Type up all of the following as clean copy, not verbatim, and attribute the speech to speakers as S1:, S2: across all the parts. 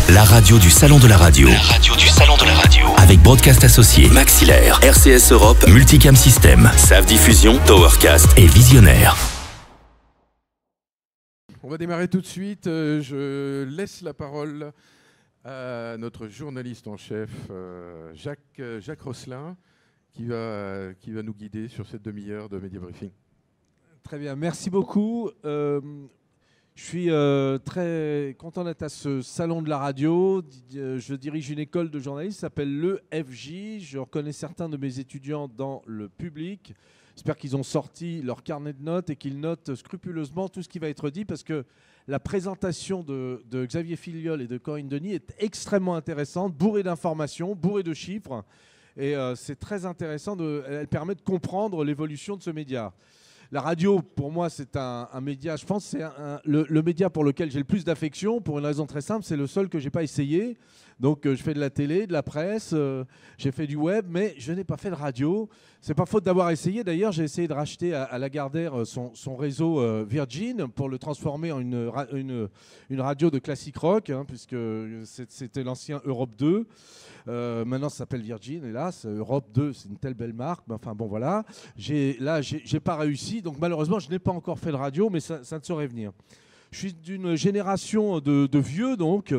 S1: La radio du Salon de la Radio. La radio du Salon de la Radio. Avec Broadcast Associé, Maxillaire, RCS Europe, Multicam System, SAV Diffusion, Towercast et Visionnaire.
S2: On va démarrer tout de suite. Je laisse la parole à notre journaliste en chef, Jacques Rosselin, qui va nous guider sur cette demi-heure de Media Briefing.
S3: Très bien, merci beaucoup. Je suis très content d'être à ce salon de la radio. Je dirige une école de journalisme qui s'appelle le FJ. Je reconnais certains de mes étudiants dans le public. J'espère qu'ils ont sorti leur carnet de notes et qu'ils notent scrupuleusement tout ce qui va être dit, parce que la présentation de Xavier Filiol et de Corinne Denis est extrêmement intéressante, bourrée d'informations, bourrée de chiffres. Et c'est très intéressant. Elle permet de comprendre l'évolution de ce média. La radio, pour moi, c'est un média, je pense, c'est le média pour lequel j'ai le plus d'affection, pour une raison très simple, c'est le seul que je n'ai pas essayé. Donc, je fais de la télé, de la presse, j'ai fait du web, mais je n'ai pas fait de radio. C'est pas faute d'avoir essayé. D'ailleurs, j'ai essayé de racheter à Lagardère son réseau Virgin pour le transformer en une radio de classique rock, hein, puisque c'était l'ancien Europe 2. Maintenant, ça s'appelle Virgin, hélas. Europe 2, c'est une telle belle marque. Mais enfin, bon, voilà. J'ai pas réussi. Donc, malheureusement, je n'ai pas encore fait de radio, mais ça ne saurait venir. Je suis d'une génération de vieux, donc,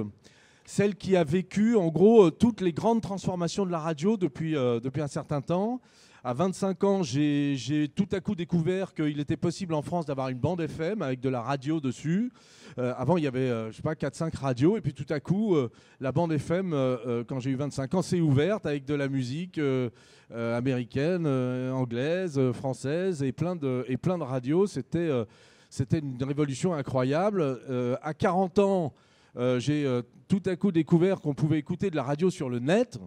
S3: celle qui a vécu, en gros, toutes les grandes transformations de la radio depuis un certain temps. À 25 ans, j'ai tout à coup découvert qu'il était possible en France d'avoir une bande FM avec de la radio dessus. Avant, il y avait, je sais pas, 4-5 radios. Et puis tout à coup, la bande FM, quand j'ai eu 25 ans, s'est ouverte avec de la musique américaine, anglaise, française et plein de radios. C'était une révolution incroyable. À 40 ans, j'ai tout à coup découvert qu'on pouvait écouter de la radio sur le net.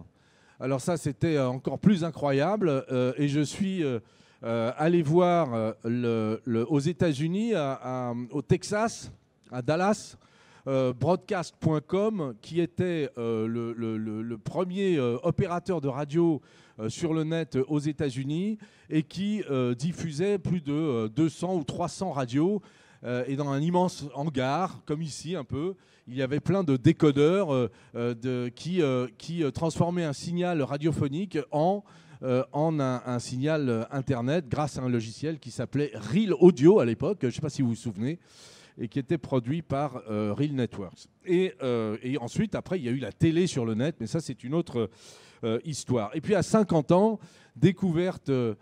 S3: Alors ça, c'était encore plus incroyable. Et je suis allé voir aux États-Unis, au Texas, à Dallas, broadcast.com, qui était le premier opérateur de radio sur le net aux États-Unis et qui diffusait plus de 200 ou 300 radios. Et dans un immense hangar, comme ici un peu, il y avait plein de décodeurs qui transformaient un signal radiophonique en un signal Internet grâce à un logiciel qui s'appelait Real Audio à l'époque, je ne sais pas si vous vous souvenez, et qui était produit par Real Networks. Et ensuite, après, il y a eu la télé sur le net, mais ça, c'est une autre histoire. Et puis, à 50 ans, découverte de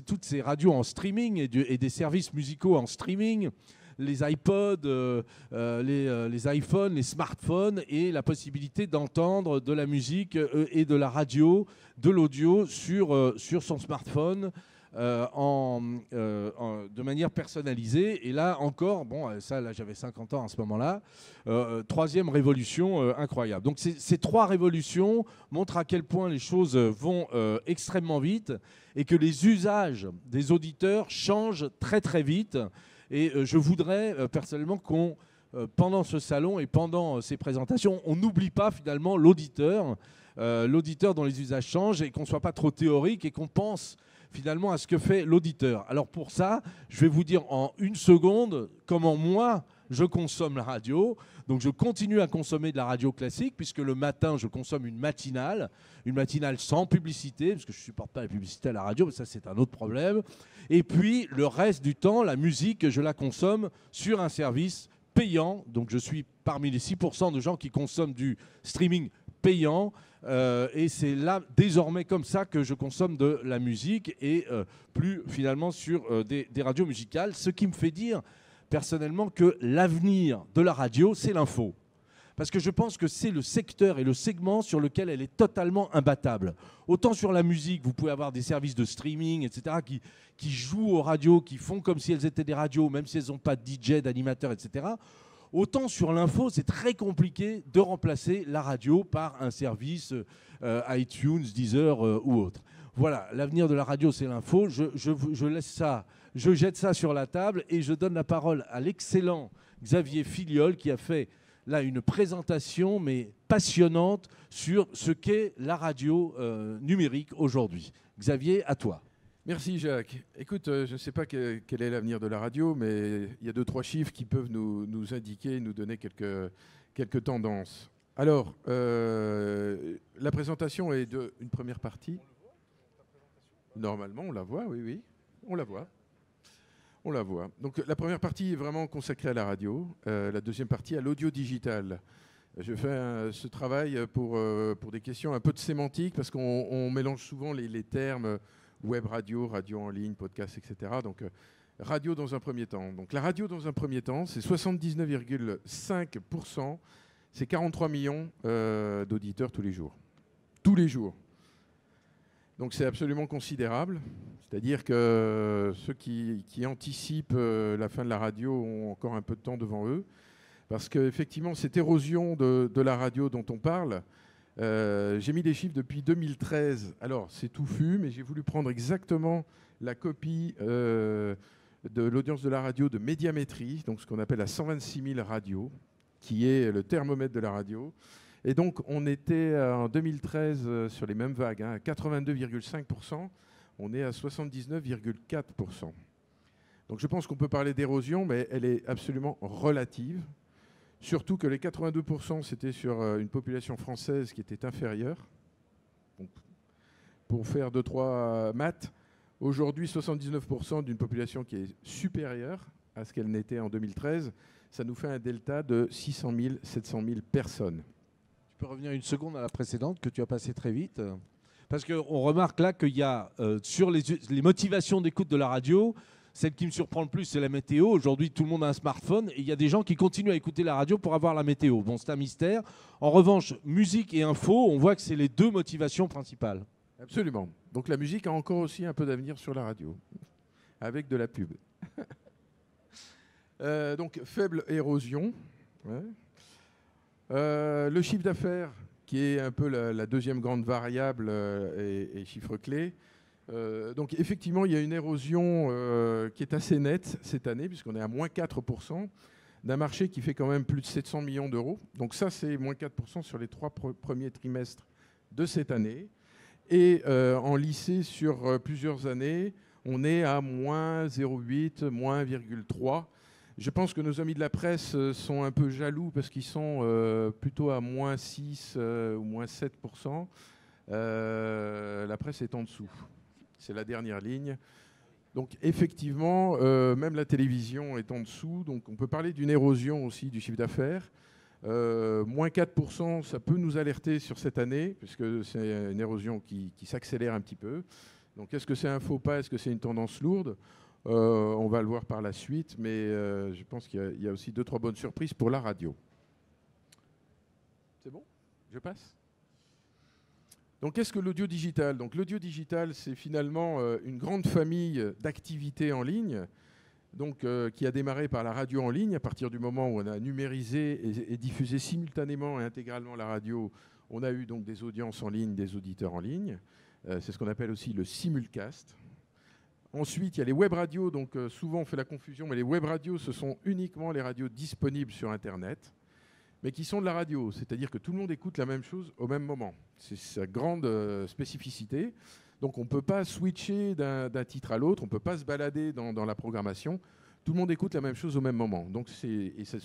S3: toutes ces radios en streaming et des services musicaux en streaming, les iPods, les iPhones, les smartphones, et la possibilité d'entendre de la musique et de la radio, de l'audio sur son smartphone de manière personnalisée. Et là encore, bon, ça, là, j'avais 50 ans à ce moment-là, troisième révolution incroyable. Donc ces trois révolutions montrent à quel point les choses vont extrêmement vite et que les usages des auditeurs changent très très vite. Et je voudrais personnellement qu'on, pendant ce salon et pendant ces présentations, on n'oublie pas finalement l'auditeur dont les usages changent, et qu'on ne soit pas trop théorique et qu'on pense finalement à ce que fait l'auditeur. Alors pour ça, je vais vous dire en une seconde comment moi je consomme la radio. Donc je continue à consommer de la radio classique, puisque le matin je consomme une matinale sans publicité, parce que je ne supporte pas la publicité à la radio, mais ça c'est un autre problème. Et puis le reste du temps, la musique, je la consomme sur un service payant. Donc je suis parmi les 6% de gens qui consomment du streaming payant. Et c'est là, désormais, comme ça que je consomme de la musique, et plus finalement sur des radios musicales. Ce qui me fait dire personnellement que l'avenir de la radio, c'est l'info. Parce que je pense que c'est le secteur et le segment sur lequel elle est totalement imbattable. Autant sur la musique, vous pouvez avoir des services de streaming, etc., qui jouent aux radios, qui font comme si elles étaient des radios, même si elles n'ont pas de DJ, d'animateur, etc. Autant sur l'info, c'est très compliqué de remplacer la radio par un service iTunes, Deezer ou autre. Voilà, l'avenir de la radio, c'est l'info. Je laisse ça, je jette ça sur la table et je donne la parole à l'excellent Xavier Filiol, qui a fait là une présentation mais passionnante sur ce qu'est la radio numérique aujourd'hui. Xavier, à toi.
S2: Merci Jacques. Écoute, je ne sais pas quel est l'avenir de la radio, mais il y a 2-3 chiffres qui peuvent nous indiquer, nous donner quelques tendances. Alors, la présentation est une première partie. Normalement, on la voit, oui, on la voit. On la voit. Donc la première partie est vraiment consacrée à la radio, la deuxième partie à l'audio digital. Je fais ce travail pour des questions un peu de sémantique, parce qu'on mélange souvent les termes web radio, radio en ligne, podcast, etc. Donc radio dans un premier temps. Donc la radio dans un premier temps, c'est 79,5%, c'est 43 millions d'auditeurs tous les jours. Tous les jours. Donc c'est absolument considérable. C'est-à-dire que ceux qui anticipent la fin de la radio ont encore un peu de temps devant eux. Parce qu'effectivement, cette érosion de la radio dont on parle, j'ai mis les chiffres depuis 2013. Alors, c'est touffu, mais j'ai voulu prendre exactement la copie de l'audience de la radio de Médiamétrie, donc ce qu'on appelle la 126 000 radios, qui est le thermomètre de la radio. Et donc, on était en 2013 sur les mêmes vagues, à 82,5%. On est à 79,4%. Donc, je pense qu'on peut parler d'érosion, mais elle est absolument relative. Surtout que les 82%, c'était sur une population française qui était inférieure. Donc, pour faire 2-3 maths, aujourd'hui, 79% d'une population qui est supérieure à ce qu'elle n'était en 2013, ça nous fait un delta de 600 000, 700 000 personnes.
S3: Tu peux revenir une seconde à la précédente que tu as passée très vite. Parce qu'on remarque là qu'il y a sur les motivations d'écoute de la radio, celle qui me surprend le plus, c'est la météo. Aujourd'hui, tout le monde a un smartphone et il y a des gens qui continuent à écouter la radio pour avoir la météo. Bon, c'est un mystère. En revanche, musique et info, on voit que c'est les deux motivations principales.
S2: Absolument. Donc la musique a encore aussi un peu d'avenir sur la radio, avec de la pub. Donc faible érosion. Ouais. Le chiffre d'affaires, qui est un peu la deuxième grande variable et chiffre clé. Donc effectivement, il y a une érosion qui est assez nette cette année, puisqu'on est à moins 4% d'un marché qui fait quand même plus de 700 millions d'euros. Donc ça, c'est moins 4% sur les 3 premiers trimestres de cette année. Et en lissé sur plusieurs années, on est à moins 0,8, moins 1,3. Je pense que nos amis de la presse sont un peu jaloux parce qu'ils sont plutôt à moins 6 ou moins 7%. La presse est en dessous. C'est la dernière ligne. Donc effectivement, même la télévision est en dessous. Donc on peut parler d'une érosion aussi du chiffre d'affaires. Moins 4%, ça peut nous alerter sur cette année, puisque c'est une érosion qui s'accélère un petit peu. Donc est-ce que c'est un faux pas? Est-ce que c'est une tendance lourde? On va le voir par la suite, mais je pense qu'il y a aussi 2-3 bonnes surprises pour la radio. C'est bon? Je passe? Donc, qu'est-ce que l'audio digital? Donc, l'audio digital, c'est finalement une grande famille d'activités en ligne, donc, qui a démarré par la radio en ligne. À partir du moment où on a numérisé et diffusé simultanément et intégralement la radio, on a eu donc des audiences en ligne, des auditeurs en ligne. C'est ce qu'on appelle aussi le simulcast. Ensuite, il y a les web radios. Donc, souvent, on fait la confusion, mais les web radios, ce sont uniquement les radios disponibles sur Internet, mais qui sont de la radio, c'est-à-dire que tout le monde écoute la même chose au même moment. C'est sa grande spécificité. Donc on ne peut pas switcher d'un titre à l'autre, on ne peut pas se balader dans la programmation. Tout le monde écoute la même chose au même moment. Donc ça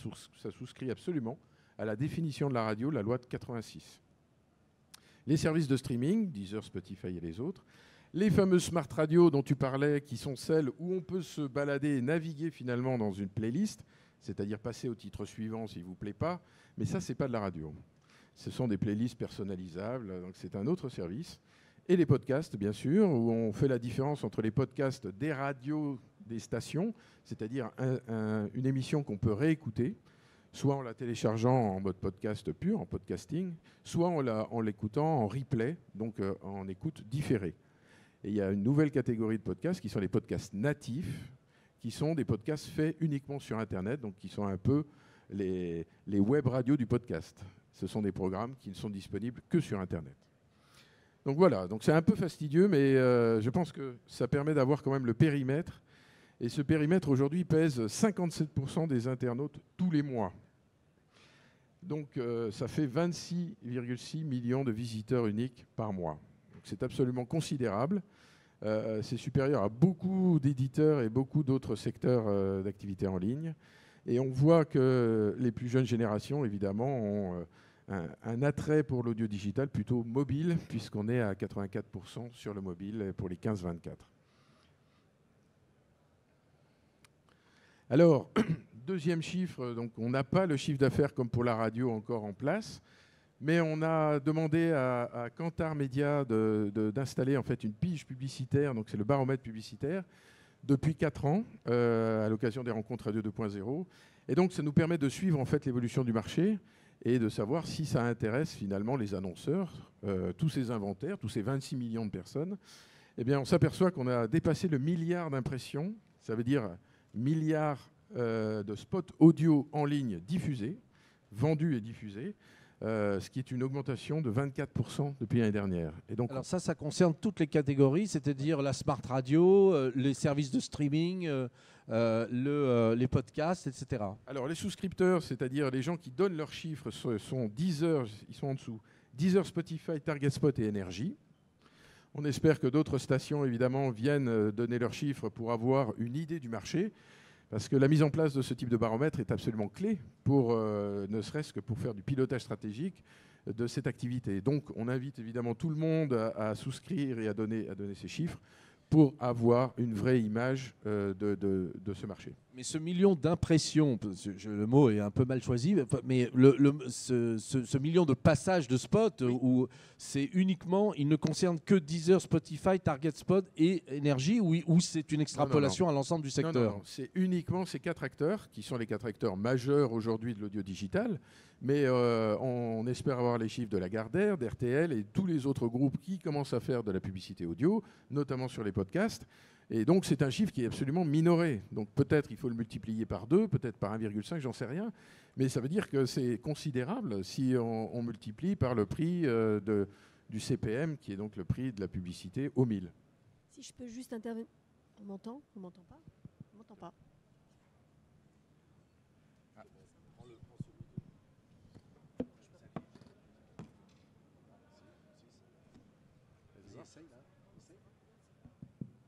S2: souscrit absolument à la définition de la radio, la loi de 86. Les services de streaming, Deezer, Spotify et les autres. Les fameuses smart radios dont tu parlais, qui sont celles où on peut se balader et naviguer finalement dans une playlist, c'est-à-dire passer au titre suivant s'il ne vous plaît pas. Mais ça, ce n'est pas de la radio. Ce sont des playlists personnalisables, donc c'est un autre service. Et les podcasts, bien sûr, où on fait la différence entre les podcasts des radios, des stations, c'est-à-dire une émission qu'on peut réécouter, soit en la téléchargeant en mode podcast pur, en podcasting, soit en l'écoutant en replay, donc en écoute différée. Et il y a une nouvelle catégorie de podcasts qui sont les podcasts natifs, qui sont des podcasts faits uniquement sur Internet, donc qui sont un peu les web radios du podcast. Ce sont des programmes qui ne sont disponibles que sur Internet. Donc voilà, donc c'est un peu fastidieux, mais je pense que ça permet d'avoir quand même le périmètre. Et ce périmètre, aujourd'hui, pèse 57% des internautes tous les mois. Donc ça fait 26,6 millions de visiteurs uniques par mois. C'est absolument considérable. c'est supérieur à beaucoup d'éditeurs et beaucoup d'autres secteurs d'activité en ligne. Et on voit que les plus jeunes générations, évidemment, ont un attrait pour l'audio digital plutôt mobile, puisqu'on est à 84% sur le mobile pour les 15-24. Alors, deuxième chiffre, donc on n'a pas le chiffre d'affaires comme pour la radio encore en place, mais on a demandé à Kantar Media d'installer en fait une pige publicitaire, donc c'est le baromètre publicitaire, depuis 4 ans, à l'occasion des rencontres Radio 2.0. Et donc, ça nous permet de suivre en fait l'évolution du marché et de savoir si ça intéresse finalement les annonceurs, tous ces inventaires, tous ces 26 millions de personnes. Eh bien, on s'aperçoit qu'on a dépassé le milliard d'impressions, ça veut dire milliard de spots audio en ligne diffusés, vendus et diffusés, ce qui est une augmentation de 24% depuis l'année dernière. Et donc,
S3: alors ça concerne toutes les catégories, c'est-à-dire la smart radio, les services de streaming, les podcasts, etc.
S2: Alors les souscripteurs, c'est-à-dire les gens qui donnent leurs chiffres, sont Deezer, ils sont en dessous, Deezer, Spotify, Target Spot et Énergie. On espère que d'autres stations, évidemment, viennent donner leurs chiffres pour avoir une idée du marché. Parce que la mise en place de ce type de baromètre est absolument clé, pour, ne serait-ce que pour faire du pilotage stratégique de cette activité. Donc on invite évidemment tout le monde à souscrire et à donner ces chiffres pour avoir une vraie image de ce marché.
S3: Mais ce million d'impressions, le mot est un peu mal choisi, mais ce million de passages de spots, oui, où c'est uniquement, il ne concerne que Deezer, Spotify, Target Spot et Énergie, ou c'est une extrapolation à l'ensemble du secteur?
S2: Non, c'est uniquement ces 4 acteurs, qui sont les 4 acteurs majeurs aujourd'hui de l'audio digital, mais on espère avoir les chiffres de Lagardère, d'RTL et tous les autres groupes qui commencent à faire de la publicité audio, notamment sur les podcasts. Et donc, c'est un chiffre qui est absolument minoré. Donc, peut-être il faut le multiplier par 2, peut-être par 1,5, j'en sais rien. Mais ça veut dire que c'est considérable si on multiplie par le prix du CPM, qui est donc le prix de la publicité au 1000.
S4: Si je peux juste intervenir. On m'entend? On m'entend pas? On m'entend pas.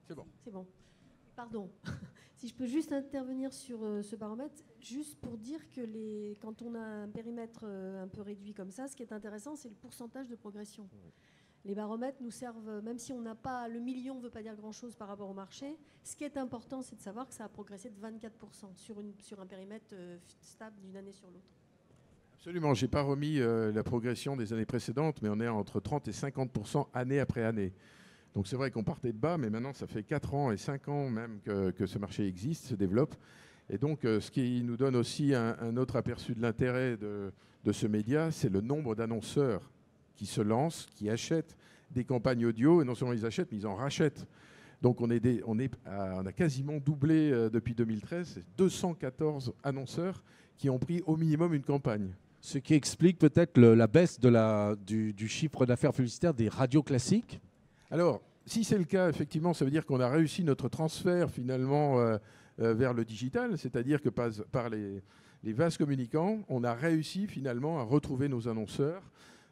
S2: C'est bon.
S4: C'est bon. Pardon. Si je peux juste intervenir sur ce baromètre, juste pour dire que quand on a un périmètre un peu réduit comme ça, ce qui est intéressant, c'est le pourcentage de progression. Les baromètres nous servent, même si on n'a pas, le million ne veut pas dire grand-chose par rapport au marché, ce qui est important, c'est de savoir que ça a progressé de 24% sur un périmètre stable d'une année sur l'autre.
S2: Absolument. Je n'ai pas remis la progression des années précédentes, mais on est entre 30 et 50% année après année. Donc c'est vrai qu'on partait de bas, mais maintenant ça fait 4 ans et 5 ans même que ce marché existe, se développe. Et donc ce qui nous donne aussi un autre aperçu de l'intérêt de ce média, c'est le nombre d'annonceurs qui se lancent, qui achètent des campagnes audio. Et non seulement ils achètent, mais ils en rachètent. Donc on a quasiment doublé depuis 2013, c'est 214 annonceurs qui ont pris au minimum une campagne.
S3: Ce qui explique peut-être la baisse du chiffre d'affaires publicitaire des radios classiques.
S2: Alors, si c'est le cas, effectivement, ça veut dire qu'on a réussi notre transfert finalement vers le digital, c'est-à-dire que par les vases communicants, on a réussi finalement à retrouver nos annonceurs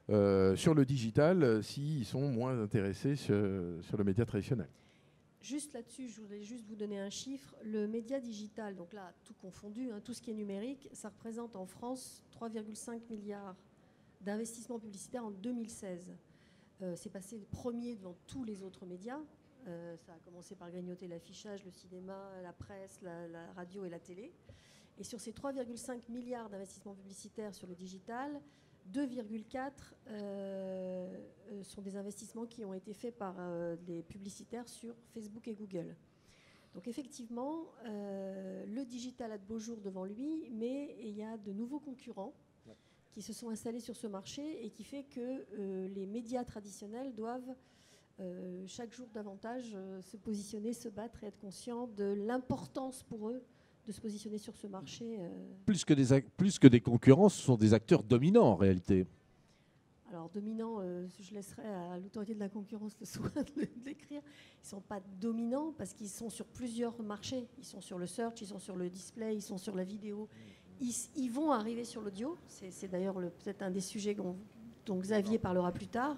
S2: sur le digital s'ils sont moins intéressés sur le média traditionnel.
S4: Juste là-dessus, je voulais juste vous donner un chiffre. Le média digital, donc là, tout confondu, tout ce qui est numérique, ça représente en France 3,5 milliards d'investissements publicitaires en 2016. C'est passé premier devant tous les autres médias. Ça a commencé par grignoter l'affichage, le cinéma, la presse, la radio et la télé. Et sur ces 3,5 milliards d'investissements publicitaires sur le digital, 2,4 sont des investissements qui ont été faits par des publicitaires sur Facebook et Google. Donc effectivement, le digital a de beaux jours devant lui, mais il y a de nouveaux concurrents qui se sont installés sur ce marché et qui fait que les médias traditionnels doivent chaque jour davantage se positionner, se battre et être conscients de l'importance pour eux de se positionner sur ce marché.
S3: Plus que des concurrents, ce sont des acteurs dominants en réalité.
S4: Alors dominants, je laisserai à l'autorité de la concurrence le soin de l'écrire. Ils ne sont pas dominants parce qu'ils sont sur plusieurs marchés. Ils sont sur le search, ils sont sur le display, ils sont sur la vidéo. Ils vont arriver sur l'audio. C'est d'ailleurs peut-être un des sujets dont Xavier parlera plus tard.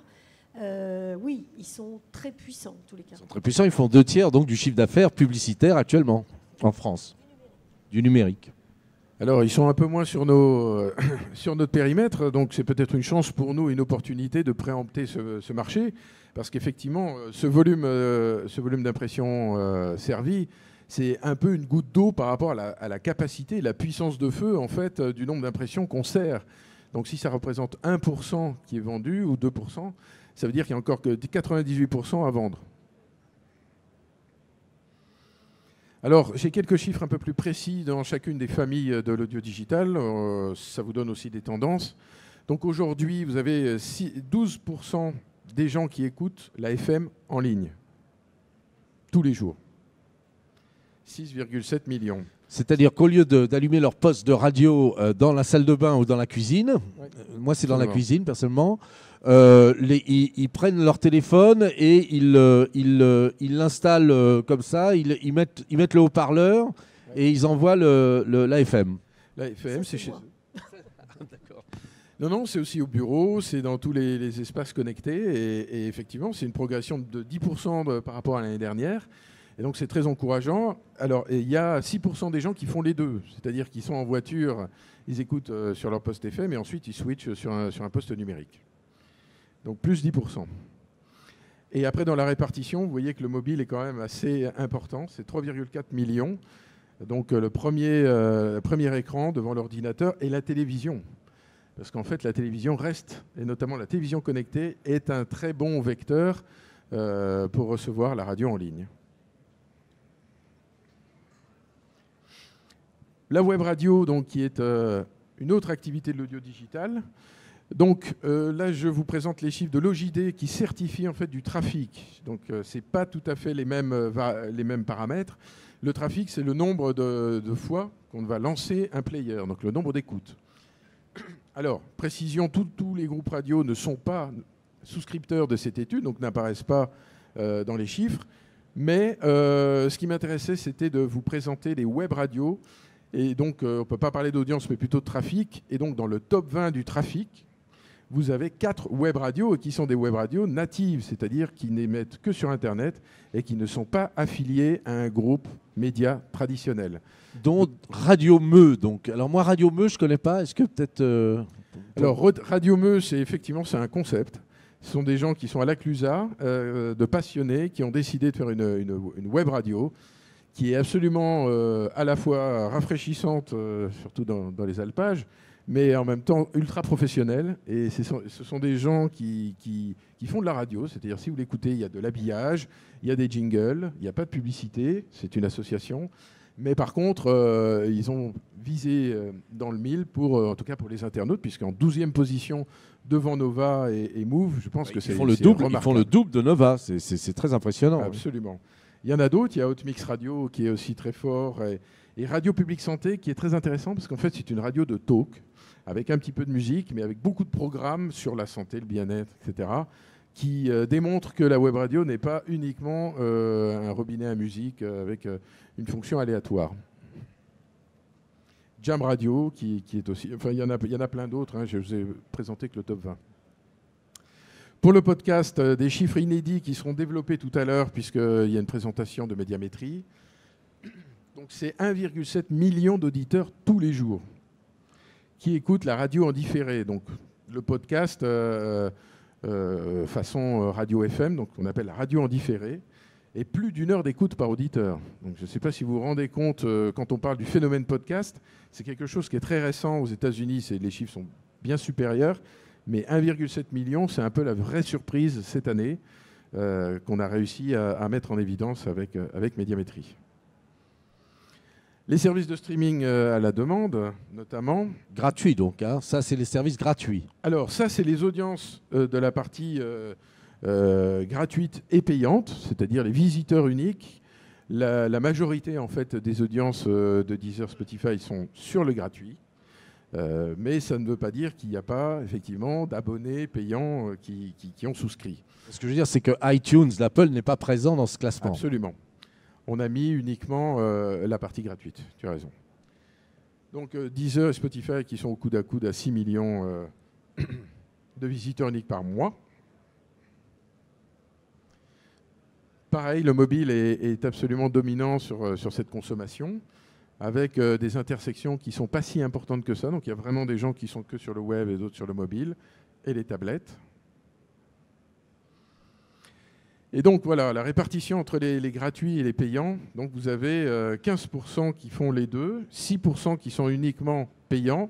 S4: Oui, ils sont très puissants en tous les cas.
S3: Ils sont très puissants, ils font 2/3 donc, du chiffre d'affaires publicitaire actuellement en France, du numérique.
S2: Alors, ils sont un peu moins sur sur notre périmètre, donc c'est peut-être une chance pour nous, une opportunité de préempter ce marché, parce qu'effectivement, ce volume d'impression servi, c'est un peu une goutte d'eau par rapport à la capacité, la puissance de feu en fait, du nombre d'impressions qu'on sert. Donc si ça représente 1% qui est vendu ou 2%, ça veut dire qu'il y a encore que 98% à vendre. Alors, j'ai quelques chiffres un peu plus précis dans chacune des familles de l'audio digital. Ça vous donne aussi des tendances. Donc aujourd'hui, vous avez 12% des gens qui écoutent la FM en ligne, tous les jours. 6,7 millions.
S3: C'est-à-dire qu'au lieu d'allumer leur poste de radio dans la salle de bain ou dans la cuisine, moi c'est dans la cuisine personnellement, ils prennent leur téléphone et ils l'installent comme ça, ils mettent le haut-parleur et ils envoient l'AFM.
S2: L'AFM, c'est chez eux. D'accord. Non, c'est aussi au bureau, c'est dans tous les espaces connectés et effectivement, c'est une progression de 10% par rapport à l'année dernière. Et donc c'est très encourageant. Alors il y a 6% des gens qui font les deux, c'est-à-dire qu'ils sont en voiture, ils écoutent sur leur poste FM et ensuite ils switchent sur un poste numérique. Donc plus 10%. Et après dans la répartition, vous voyez que le mobile est quand même assez important, c'est 3,4 millions. Donc le premier écran devant l'ordinateur et la télévision. Parce qu'en fait la télévision reste, et notamment la télévision connectée, est un très bon vecteur pour recevoir la radio en ligne. La web radio, donc, qui est une autre activité de l'audio digital. Donc là, je vous présente les chiffres de l'OJD qui certifient en fait du trafic. Donc ce n'est pas tout à fait les mêmes paramètres. Le trafic, c'est le nombre de fois qu'on va lancer un player, donc le nombre d'écoutes. Alors, précision, tous les groupes radio ne sont pas souscripteurs de cette étude, donc n'apparaissent pas dans les chiffres. Mais ce qui m'intéressait, c'était de vous présenter les web radios. Et donc, on ne peut pas parler d'audience, mais plutôt de trafic. Et donc, dans le top 20 du trafic, vous avez 4 web radios qui sont des web radios natives, c'est-à-dire qui n'émettent que sur Internet et qui ne sont pas affiliés à un groupe média traditionnel.
S3: Dont Radio Meux. Donc. Alors moi, Radio Meux, je ne connais pas. Est-ce que peut-être...
S2: Alors, Radio Meux, c'est un concept. Ce sont des gens qui sont à la Clusa, de passionnés, qui ont décidé de faire une web radio qui est absolument à la fois rafraîchissante, surtout dans les alpages, mais en même temps ultra professionnelle. Et ce sont des gens qui font de la radio, c'est-à-dire si vous l'écoutez, il y a de l'habillage, il y a des jingles, il n'y a pas de publicité, c'est une association. Mais par contre, ils ont visé dans le mille, en tout cas pour les internautes, puisqu'en 12e position devant Nova et Move, je pense que c'est remarquable.
S3: Ils font le double de Nova, c'est très impressionnant.
S2: Absolument. Il y en a d'autres, il y a Hotmix Radio qui est aussi très fort, et Radio Public Santé qui est très intéressant, parce qu'en fait c'est une radio de talk, avec un petit peu de musique, mais avec beaucoup de programmes sur la santé, le bien-être, etc., qui démontrent que la web radio n'est pas uniquement un robinet à musique avec une fonction aléatoire. Jam Radio, qui est aussi... Enfin, il y en a plein d'autres, hein, je vous ai présenté que le top 20. Pour le podcast, des chiffres inédits qui seront développés tout à l'heure, puisqu'il y a une présentation de médiamétrie. Donc c'est 1,7 million d'auditeurs tous les jours qui écoutent la radio en différé. Donc le podcast façon radio FM, donc on appelle la radio en différé, et plus d'1 heure d'écoute par auditeur. Donc je ne sais pas si vous vous rendez compte, quand on parle du phénomène podcast, c'est quelque chose qui est très récent aux États-Unis, les chiffres sont bien supérieurs, mais 1,7 million, c'est un peu la vraie surprise cette année qu'on a réussi à mettre en évidence avec Médiamétrie. Les services de streaming à la demande, notamment.
S3: Gratuits donc, hein. Ça c'est les services gratuits.
S2: Alors ça c'est les audiences de la partie gratuite et payante, c'est-à-dire les visiteurs uniques. La majorité en fait des audiences de Deezer, Spotify sont sur le gratuit. Mais ça ne veut pas dire qu'il n'y a pas effectivement d'abonnés payants qui ont souscrit.
S3: Ce que je veux dire, c'est que iTunes, l'Apple n'est pas présent dans ce classement.
S2: Absolument. On a mis uniquement la partie gratuite, tu as raison. Donc Deezer et Spotify qui sont au coude à coude à 6 millions de visiteurs uniques par mois. pareil, le mobile est absolument dominant sur cette consommation, avec des intersections qui ne sont pas si importantes que ça. Donc il y a vraiment des gens qui sont que sur le web et d'autres sur le mobile, et les tablettes. Et donc voilà, la répartition entre les gratuits et les payants. Donc vous avez 15% qui font les deux, 6% qui sont uniquement payants.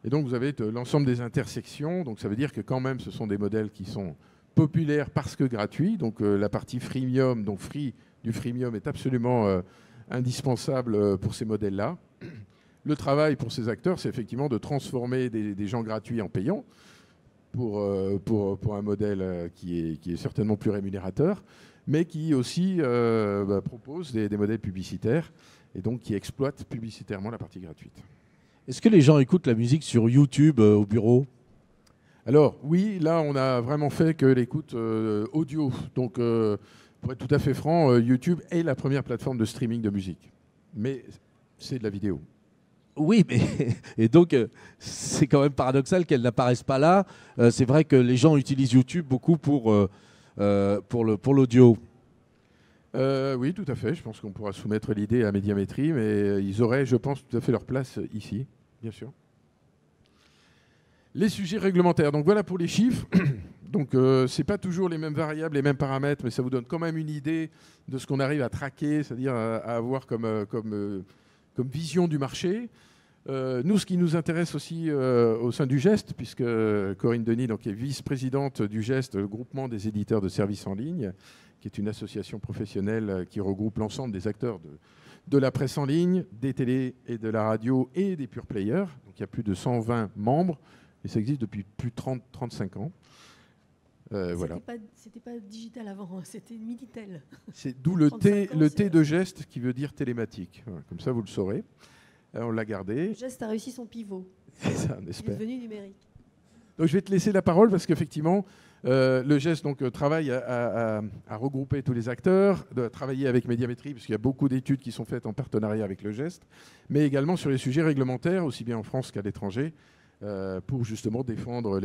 S2: Et donc vous avez l'ensemble des intersections. Donc ça veut dire que quand même ce sont des modèles qui sont populaires parce que gratuits. Donc la partie freemium, donc du freemium est absolument indispensable pour ces modèles-là. Le travail pour ces acteurs, c'est effectivement de transformer des gens gratuits en payants. Pour un modèle qui est certainement plus rémunérateur, mais qui aussi propose des modèles publicitaires et donc qui exploite publicitairement la partie gratuite.
S3: Est-ce que les gens écoutent la musique sur YouTube au bureau ?
S2: Alors oui, là on a vraiment fait que l'écoute audio. Donc pour être tout à fait franc, YouTube est la première plateforme de streaming de musique. Mais c'est de la vidéo.
S3: Oui, mais et donc c'est quand même paradoxal qu'elle n'apparaisse pas là. C'est vrai que les gens utilisent YouTube beaucoup pour l'audio.
S2: Oui, tout à fait. Je pense qu'on pourra soumettre l'idée à Médiamétrie, mais ils auraient, je pense, tout à fait leur place ici, bien sûr. Les sujets réglementaires. Donc voilà pour les chiffres. Donc c'est pas toujours les mêmes variables, les mêmes paramètres, mais ça vous donne quand même une idée de ce qu'on arrive à traquer, c'est-à-dire à avoir comme vision du marché. Nous, ce qui nous intéresse aussi au sein du GEST, puisque Corinne Denis donc, est vice-présidente du GEST, le groupement des éditeurs de services en ligne, qui est une association professionnelle qui regroupe l'ensemble des acteurs de la presse en ligne, des télés et de la radio et des pure players. Donc il y a plus de 120 membres et ça existe depuis plus de 35 ans. Voilà.
S4: C'était pas digital avant, c'était Minitel.
S2: C'est d'où le T de GEST qui veut dire télématique. Voilà, comme ça, vous le saurez. On l'a gardé.
S4: Le GEST a réussi son pivot.
S2: C'est ça, on
S4: Il est
S2: espère.
S4: devenu numérique.
S2: Donc je vais te laisser la parole parce qu'effectivement, le GEST donc, travaille à regrouper tous les acteurs, de travailler avec Médiamétrie, parce qu'il y a beaucoup d'études qui sont faites en partenariat avec le GEST, mais également sur les sujets réglementaires, aussi bien en France qu'à l'étranger, pour justement défendre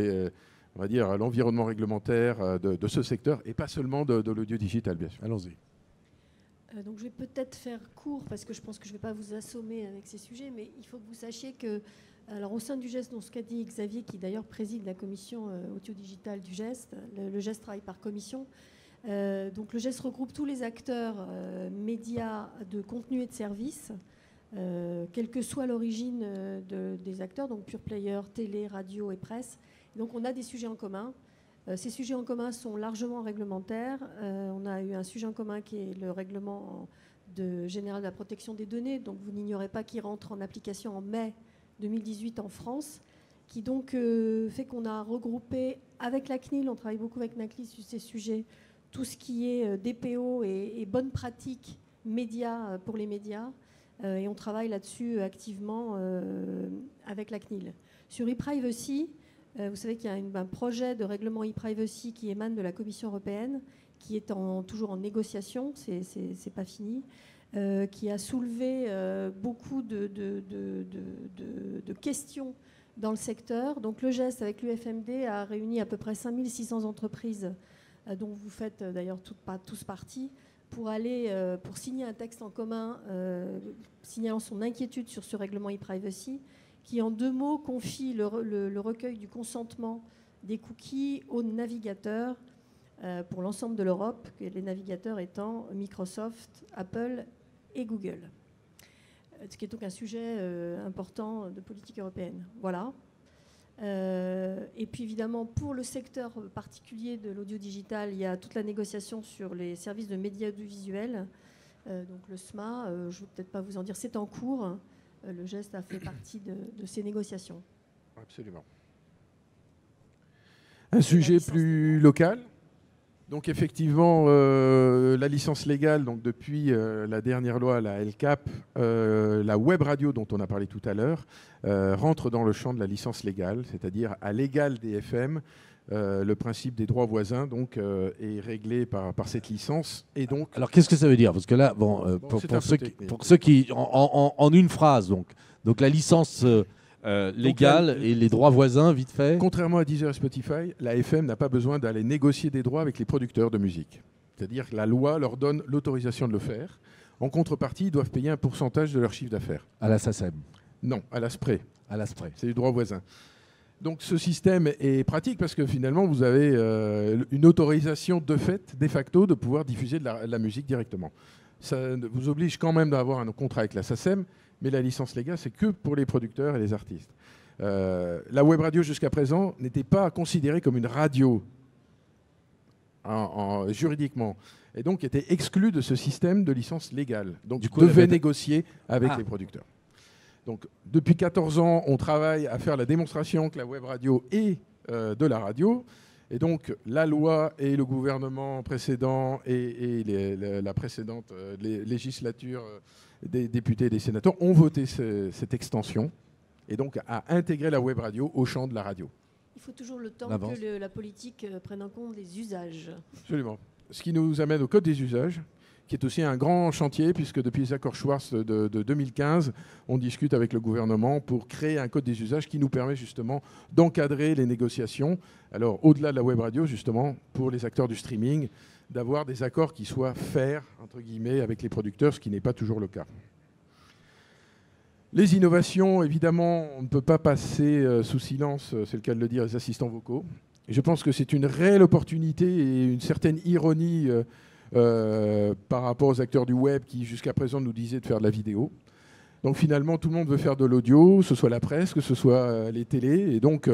S2: on va dire, l'environnement réglementaire de ce secteur et pas seulement de l'audio digital, bien sûr.
S3: Allons-y.
S4: Donc je vais peut-être faire court parce que je pense que je ne vais pas vous assommer avec ces sujets, mais il faut que vous sachiez que, alors au sein du GEST, donc ce qu'a dit Xavier, qui d'ailleurs préside la commission audio-digitale du GEST, le GEST travaille par commission. Donc le GEST regroupe tous les acteurs médias de contenu et de services, quelle que soit l'origine des acteurs, donc pure player, télé, radio et presse. Donc on a des sujets en commun. Ces sujets en commun sont largement réglementaires. On a eu un sujet en commun qui est le règlement général de la protection des données. Donc vous n'ignorez pas qu'il rentre en application en mai 2018 en France, qui donc fait qu'on a regroupé avec la CNIL, on travaille beaucoup avec la CNIL sur ces sujets, tout ce qui est DPO et bonnes pratiques médias pour les médias. Et on travaille là-dessus activement avec la CNIL. Sur e-privacy, vous savez qu'il y a un projet de règlement e-privacy qui émane de la Commission européenne, qui est toujours en négociation, c'est pas fini, qui a soulevé beaucoup de questions dans le secteur. Donc le GEST avec l'UFMD a réuni à peu près 5600 entreprises, dont vous faites d'ailleurs tous partie, pour signer un texte en commun signalant son inquiétude sur ce règlement e-privacy, qui en 2 mots confie le recueil du consentement des cookies aux navigateurs pour l'ensemble de l'Europe, les navigateurs étant Microsoft, Apple et Google. Ce qui est donc un sujet important de politique européenne. Voilà. Et puis évidemment, pour le secteur particulier de l'audio digital, il y a toute la négociation sur les services de médias audiovisuels. Donc le SMA, je ne vais peut-être pas vous en dire, c'est en cours. Le GEST a fait partie de ces négociations.
S2: Absolument. Un sujet plus local. Donc effectivement, la licence légale, donc depuis la dernière loi, la LCAP, la web radio dont on a parlé tout à l'heure, rentre dans le champ de la licence légale, c'est-à-dire à l'égal des FM, le principe des droits voisins donc, est réglé par cette licence. Et donc,
S3: alors qu'est-ce que ça veut dire ? Parce que là, pour ceux qui en une phrase, donc la licence légale et les droits voisins, vite fait.
S2: Contrairement à Deezer et Spotify, la FM n'a pas besoin d'aller négocier des droits avec les producteurs de musique. C'est-à-dire que la loi leur donne l'autorisation de le faire. En contrepartie, ils doivent payer un pourcentage de leur chiffre d'affaires.
S3: À la SACEM.
S2: Non, à l'ASPRE.
S3: À l'ASPRE.
S2: C'est du droit voisin. Donc ce système est pratique parce que finalement, vous avez une autorisation de fait, de facto, de pouvoir diffuser de la musique directement. Ça vous oblige quand même d'avoir un contrat avec la SACEM, mais la licence légale, c'est que pour les producteurs et les artistes. La web radio, jusqu'à présent, n'était pas considérée comme une radio juridiquement, et donc était exclue de ce système de licence légale. Donc, du coup, devait négocier avec les producteurs. Donc, depuis 14 ans, on travaille à faire la démonstration que la web radio est de la radio. Et donc, la loi et le gouvernement précédent et la précédente législature des députés et des sénateurs ont voté cette extension et donc à intégrer la web radio au champ de la radio.
S4: Il faut toujours le temps que la politique prenne en compte les usages.
S2: Absolument. Ce qui nous amène au Code des usages, qui est aussi un grand chantier, puisque depuis les accords Schwartz de 2015, on discute avec le gouvernement pour créer un code des usages qui nous permet justement d'encadrer les négociations. Alors, au-delà de la web radio, justement, pour les acteurs du streaming, d'avoir des accords qui soient fairs, entre guillemets, avec les producteurs, ce qui n'est pas toujours le cas. Les innovations, évidemment, on ne peut pas passer sous silence, c'est le cas de le dire, les assistants vocaux. Et je pense que c'est une réelle opportunité et une certaine ironie par rapport aux acteurs du web qui, jusqu'à présent, nous disaient de faire de la vidéo. Donc finalement, tout le monde veut faire de l'audio, que ce soit la presse, que ce soit les télés. Et donc,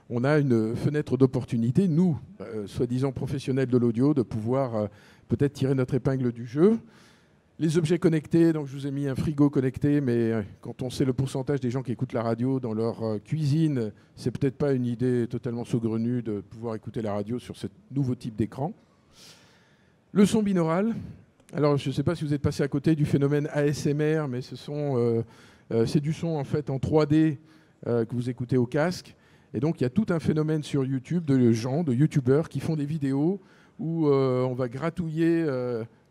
S2: on a une fenêtre d'opportunité, nous, soi-disant professionnels de l'audio, de pouvoir peut-être tirer notre épingle du jeu. Les objets connectés, donc je vous ai mis un frigo connecté, mais quand on sait le pourcentage des gens qui écoutent la radio dans leur cuisine, c'est peut-être pas une idée totalement saugrenue de pouvoir écouter la radio sur ce nouveau type d'écran. Le son binaural. Alors, je ne sais pas si vous êtes passé à côté du phénomène ASMR, mais c'est du son en fait en 3D que vous écoutez au casque. Et donc, il y a tout un phénomène sur YouTube de gens, de YouTubeurs qui font des vidéos où on va gratouiller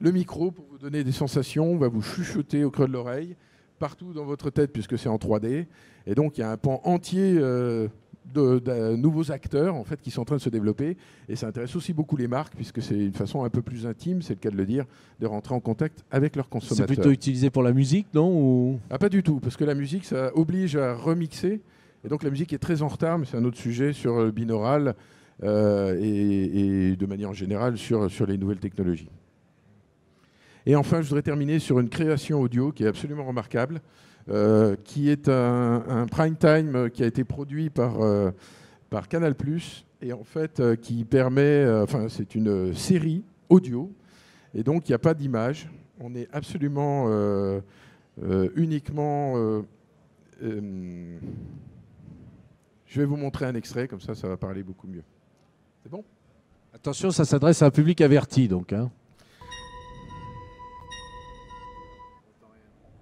S2: le micro pour vous donner des sensations, on va vous chuchoter au creux de l'oreille, partout dans votre tête puisque c'est en 3D. Et donc, il y a un pan entier de nouveaux acteurs en fait, qui sont en train de se développer. Et ça intéresse aussi beaucoup les marques, puisque c'est une façon un peu plus intime, c'est le cas de le dire, de rentrer en contact avec leurs consommateurs.
S3: C'est plutôt utilisé pour la musique, non ou...
S2: Pas du tout, parce que la musique, ça oblige à remixer. Et donc la musique est très en retard, mais c'est un autre sujet sur le binaural et de manière générale sur les nouvelles technologies. Et enfin, je voudrais terminer sur une création audio qui est absolument remarquable, qui est un prime time qui a été produit par Canal+, et en fait qui permet, c'est une série audio, et donc il n'y a pas d'image. On est absolument uniquement... je vais vous montrer un extrait, comme ça va parler beaucoup mieux. C'est bon ?
S3: Attention, ça s'adresse à un public averti, donc. Hein.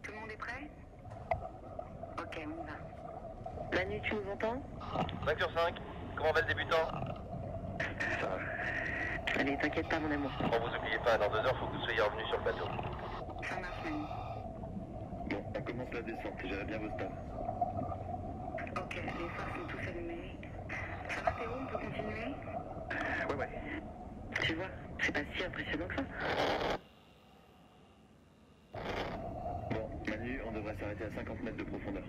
S5: Tout le monde est prêt ? Ok, on y va. Manu, tu nous entends ?
S6: 5 sur 5. Comment va le débutant ?
S5: Ça va. Allez, t'inquiète pas, mon amour.
S6: Bon, vous oubliez pas, dans 2 heures, faut que vous soyez revenus sur le bateau.
S5: Ça marche, Manu.
S6: Bon, on commence la descente, j'avais bien vos stats.
S5: Ok, les phares sont tous allumés. Ça va, Théo, on peut continuer ?
S6: Ouais.
S5: Tu vois, c'est pas si impressionnant que ça.
S6: Bon, Manu, on devrait s'arrêter à 50 mètres de profondeur.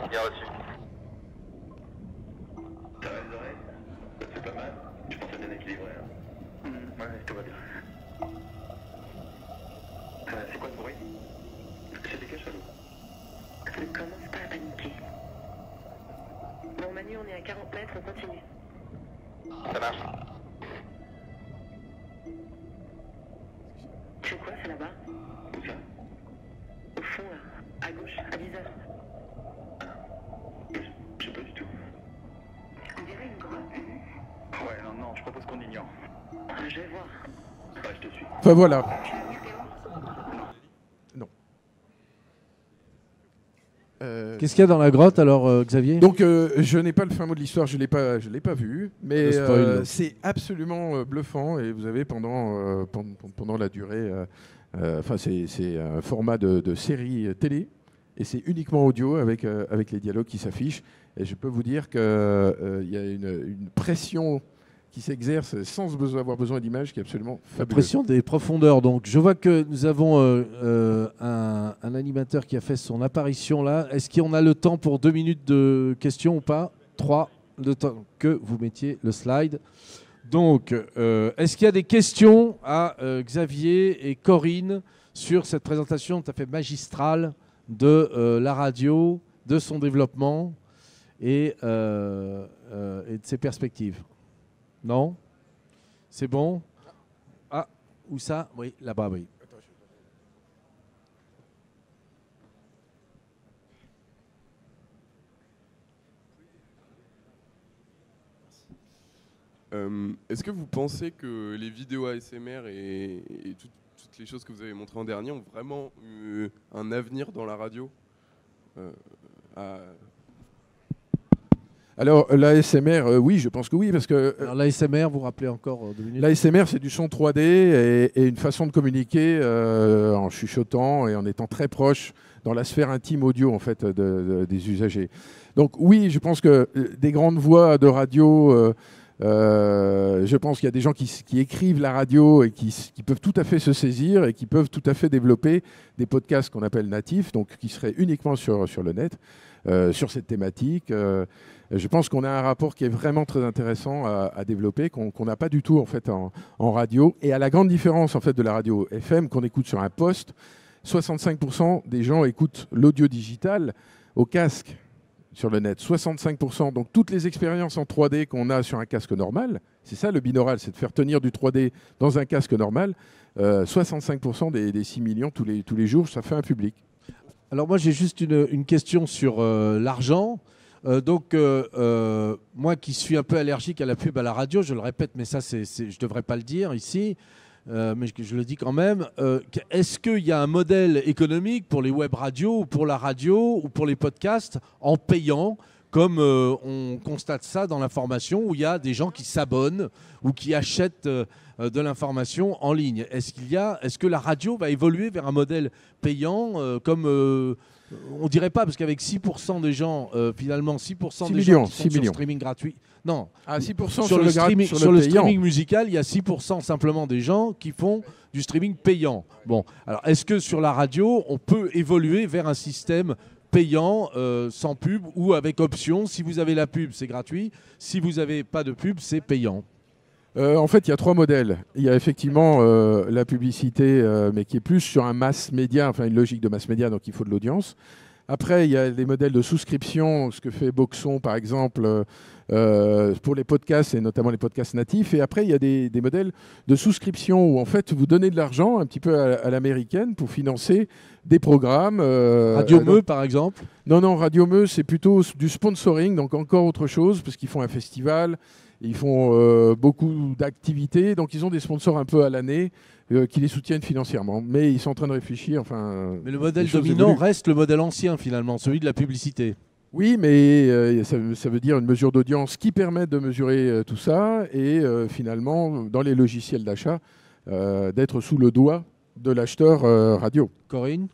S6: Bien reçu. Ça va les oreilles ? C'est pas mal. Je pense à bien équilibré. Hein. Ouais, tout va bien. C'est quoi le bruit ? C'est des cachalots.
S5: Ne commence pas à paniquer. Bon, Manu, on est à 40 mètres, on continue.
S6: Ça marche.
S5: Tu vois quoi, c'est là-bas ?
S6: Où ça ?
S5: Au fond, là. À gauche, à 10 heures.
S6: Je sais pas du tout.
S5: On dirait une grotte.
S6: Ouais, non, je propose qu'on ignore.
S5: Je vais voir.
S6: Ouais, je te suis.
S2: Enfin voilà.
S5: Tu l'as vu, Théo ?
S2: Non.
S3: Qu'est-ce qu'il y a dans la grotte, alors, Xavier ?
S2: Donc, je n'ai pas le fin mot de l'histoire, je l'ai pas vu, mais c'est absolument bluffant. Et vous avez pendant la durée, c'est un format de série télé, et c'est uniquement audio avec les dialogues qui s'affichent. Et je peux vous dire qu'il y a une pression qui s'exerce sans avoir besoin d'images, qui est absolument fabuleux.
S3: L'impression des profondeurs. Donc, je vois que nous avons un animateur qui a fait son apparition là. Est-ce qu'on a le temps pour 2 minutes de questions ou pas? 3, le temps que vous mettiez le slide. Donc, est-ce qu'il y a des questions à Xavier et Corinne sur cette présentation tout à fait magistrale de la radio, de son développement et de ses perspectives? Non? C'est bon? Ah, où ça? Oui, là-bas, oui.
S7: Est-ce que vous pensez que les vidéos ASMR et toutes les choses que vous avez montrées en dernier ont vraiment eu un avenir dans la radio
S2: Alors, l'ASMR, oui, je pense que oui, parce que...
S3: Alors, l'ASMR, vous rappelez encore 2 minutes?
S2: L'ASMR, c'est du son 3D et une façon de communiquer en chuchotant et en étant très proche dans la sphère intime audio, en fait, des usagers. Donc, oui, je pense que des grandes voix de radio... je pense qu'il y a des gens qui écrivent la radio et qui peuvent tout à fait se saisir et qui peuvent tout à fait développer des podcasts qu'on appelle natifs, donc qui seraient uniquement sur le net, sur cette thématique. Je pense qu'on a un rapport qui est vraiment très intéressant à développer, qu'on n'a pas du tout en fait en radio. Et à la grande différence en fait de la radio FM qu'on écoute sur un poste, 65% des gens écoutent l'audio digital au casque. Sur le net, 65%. Donc toutes les expériences en 3D qu'on a sur un casque normal, c'est ça le binaural, c'est de faire tenir du 3D dans un casque normal. 65% des 6 millions tous les jours, ça fait un public.
S3: Alors moi j'ai juste une question sur l'argent. Moi qui suis un peu allergique à la pub à la radio, je le répète, mais ça je ne devrais pas le dire ici. Mais je le dis quand même, est-ce qu'il y a un modèle économique pour les web radios ou pour la radio ou pour les podcasts en payant, comme on constate ça dans l'information, où il y a des gens qui s'abonnent ou qui achètent de l'information en ligne? Est-ce que la radio va évoluer vers un modèle payant comme... on ne dirait pas, parce qu'avec 6% des gens, finalement, 6% des gens qui sont sur le streaming gratuit... Non,
S2: 6%
S3: sur le streaming musical, il y a 6% simplement des gens qui font du streaming payant. Bon, alors est-ce que sur la radio, on peut évoluer vers un système payant, sans pub ou avec option? Si vous avez la pub, c'est gratuit. Si vous n'avez pas de pub, c'est payant.
S2: En fait, il y a 3 modèles. Il y a effectivement la publicité, mais qui est plus sur un mass média, enfin une logique de mass média, donc il faut de l'audience. Après, il y a les modèles de souscription, ce que fait Boxon, par exemple, pour les podcasts, et notamment les podcasts natifs. Et après, il y a des modèles de souscription où, en fait, vous donnez de l'argent, un petit peu à l'américaine, pour financer des programmes.
S3: Radio Meux, par exemple?
S2: Non, Radio Meux, c'est plutôt du sponsoring, donc encore autre chose, parce qu'ils font un festival, ils font beaucoup d'activités, donc ils ont des sponsors un peu à l'année qui les soutiennent financièrement. Mais ils sont en train de réfléchir. Mais
S3: le modèle dominant reste le modèle ancien, finalement, celui de la publicité.
S2: Oui, mais ça veut dire une mesure d'audience qui permet de mesurer tout ça et finalement, dans les logiciels d'achat, d'être sous le doigt de l'acheteur radio.
S3: Corinne ?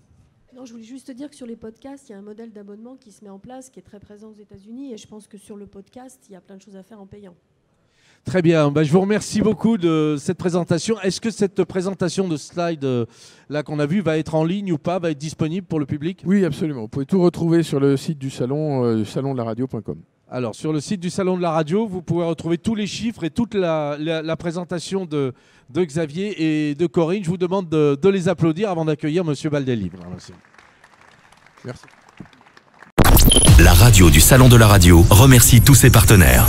S4: Non, je voulais juste te dire que sur les podcasts, il y a un modèle d'abonnement qui se met en place, qui est très présent aux États-Unis. Et je pense que sur le podcast, il y a plein de choses à faire en payant.
S3: Très bien, je vous remercie beaucoup de cette présentation. Est-ce que cette présentation de slide là qu'on a vue va être en ligne ou pas, va être disponible pour le public?
S2: Oui, absolument. Vous pouvez tout retrouver sur le site du salon, salondelaradio.com.
S3: Alors, sur le site du Salon de la Radio, vous pouvez retrouver tous les chiffres et toute la présentation de Xavier et de Corinne. Je vous demande de les applaudir avant d'accueillir M. Baldelli. Merci.
S2: Merci.
S1: La radio du Salon de la Radio remercie tous ses partenaires.